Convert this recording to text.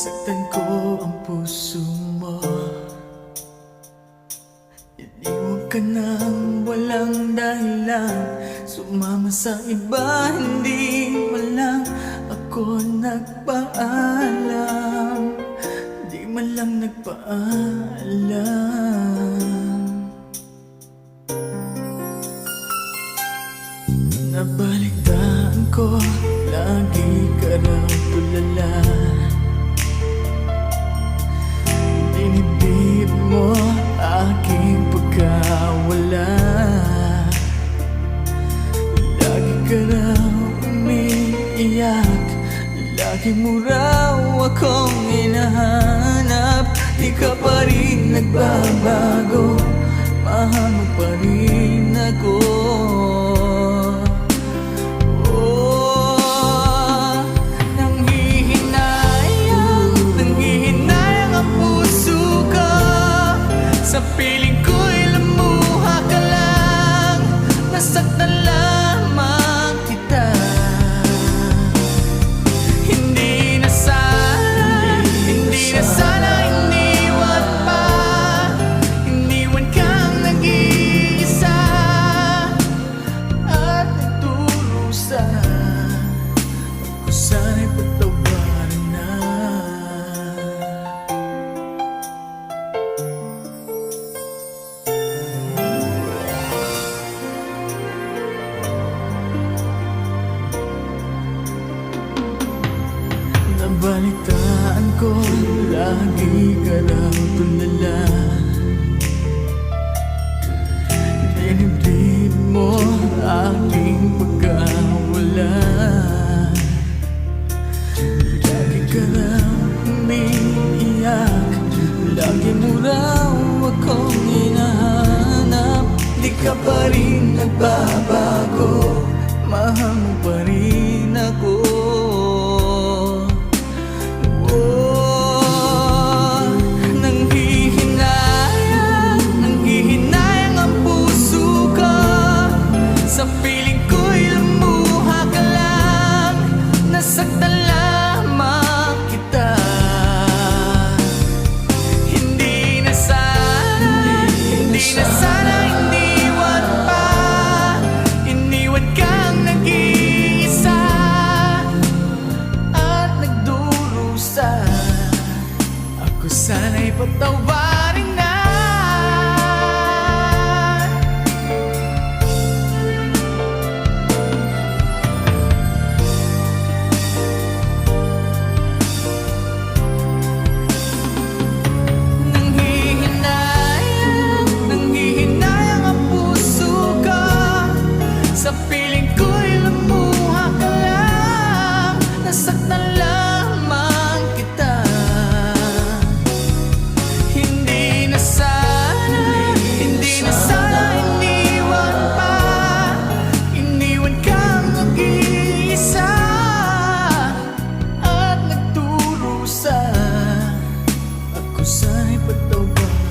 Nasaktan ko ang puso mo. Iniwan ka nang walang dahilan, sumama sa iba, hindi man lang ako nagpaalam. Di man lang nagpaalam. Nabalitaan ko, lagi ka raw tulala. Dinibdib mo aking pagkawala. Lagi ka raw umiiyak, lagi mo raw akong hinahanap. Di ka pa rin nagbabago, mahal mo pa rin ako. Sa piling ko'y lumuha ka lang, nasaktan lamang kita. Hindi na sana iniwan pa. Iniwan kang nag-iisa at nagdurusa. Ako sana'y patawarin na. Nabalitaan ko, lagi ka raw tulala. Dinibdib mo aking pagkawala. Lagi ka raw umiiyak, lagi mo raw akong hinahanap. Di ka pa rin nagbabago, mahal mo pa rin ako. Sa piling ko'y lumuha ka lang, nasaktan lamang kita. Hindi na sana iniwan pa. Iniwan kang nag-iisa at nagdurusa. Ako sana'y patawarin na. Sa piling ko'y lumuha ka lang, nasaktan lamang kita. Hindi na sana iniwan pa. Iniwan kang nag-iisa at nagdurusa. Ako sana'y patawarin.